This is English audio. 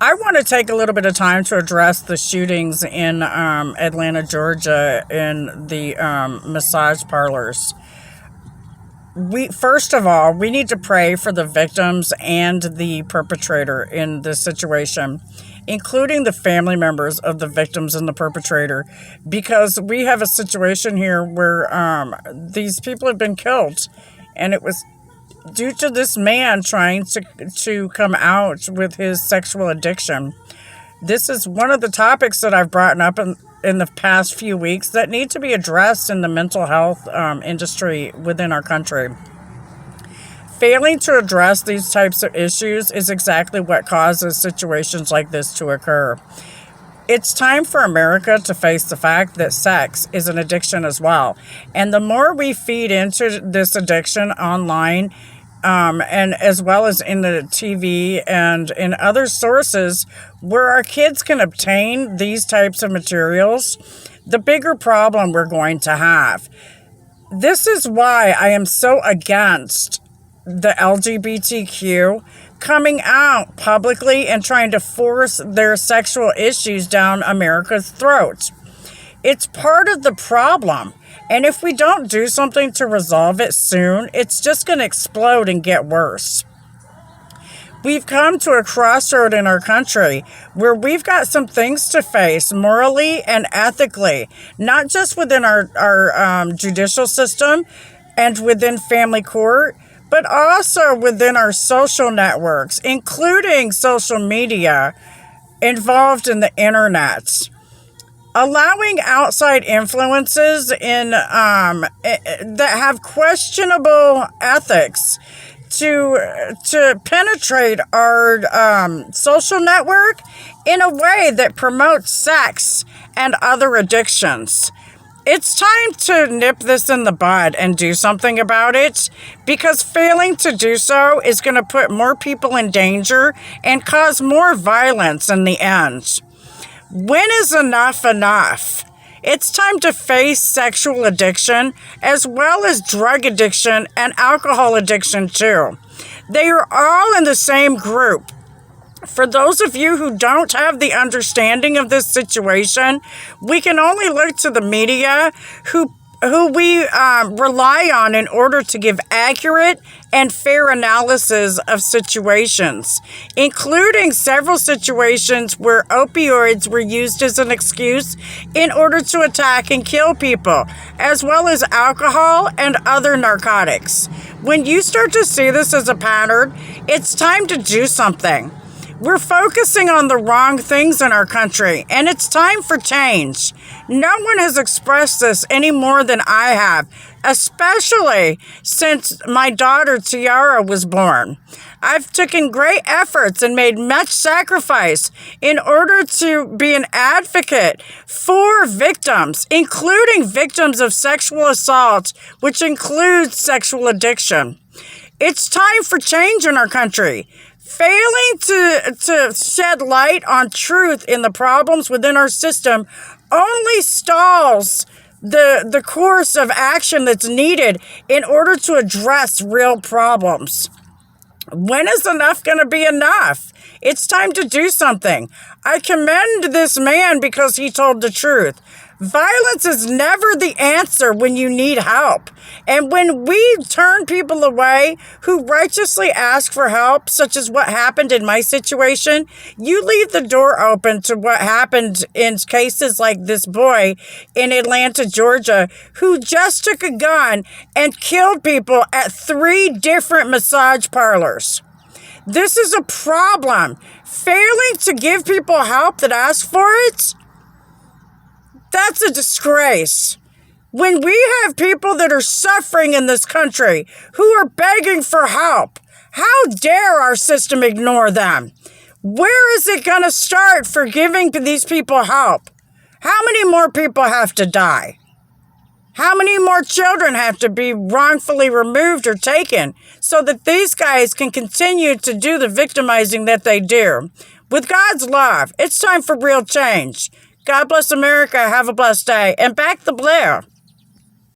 I want to take a little bit of time to address the shootings in Atlanta, Georgia, in the massage parlors. We first of all, we need to pray for the victims and the perpetrator in this situation, including the family members of the victims and the perpetrator, because we have a situation here where these people have been killed, and it was due to this man trying to come out with his sexual addiction. This is one of the topics that I've brought up in the past few weeks that need to be addressed in the mental health industry within our country. Failing to address these types of issues is exactly what causes situations like this to occur. It's time for America to face the fact that sex is an addiction as well. And the more we feed into this addiction online, and as well as in the TV and in other sources where our kids can obtain these types of materials, the bigger problem we're going to have. This is why I am so against the LGBTQ coming out publicly and trying to force their sexual issues down America's throats. It's part of the problem. And if we don't do something to resolve it soon, it's just going to explode and get worse. We've come to a crossroad in our country where we've got some things to face morally and ethically, not just within our judicial system and within family court, but also within our social networks, including social media involved in the internet. Allowing outside influences that have questionable ethics to penetrate our social network in a way that promotes sex and other addictions. It's time to nip this in the bud and do something about it, because failing to do so is going to put more people in danger and cause more violence in the end. When is enough enough? It's time to face sexual addiction as well as drug addiction and alcohol addiction too. They are all in the same group. For those of you who don't have the understanding of this situation, we can only look to the media who we rely on in order to give accurate and fair analysis of situations, including several situations where opioids were used as an excuse in order to attack and kill people, as well as alcohol and other narcotics. When you start to see this as a pattern, it's time to do something. We're focusing on the wrong things in our country, and it's time for change. No one has expressed this any more than I have, especially since my daughter Tiara was born. I've taken great efforts and made much sacrifice in order to be an advocate for victims, including victims of sexual assault, which includes sexual addiction. It's time for change in our country. Failing to shed light on truth in the problems within our system only stalls the course of action that's needed in order to address real problems. When is enough going to be enough? It's time to do something. I commend this man because he told the truth. Violence is never the answer when you need help. And when we turn people away who righteously ask for help, such as what happened in my situation, you leave the door open to what happened in cases like this boy in Atlanta, Georgia, who just took a gun and killed people at 3 different massage parlors. This is a problem. Failing to give people help that ask for it, that's a disgrace. When we have people that are suffering in this country who are begging for help, how dare our system ignore them? Where is it going to start for giving these people help? How many more people have to die? How many more children have to be wrongfully removed or taken so that these guys can continue to do the victimizing that they do? With God's love, it's time for real change. God bless America. Have a blessed day. And back the Blair.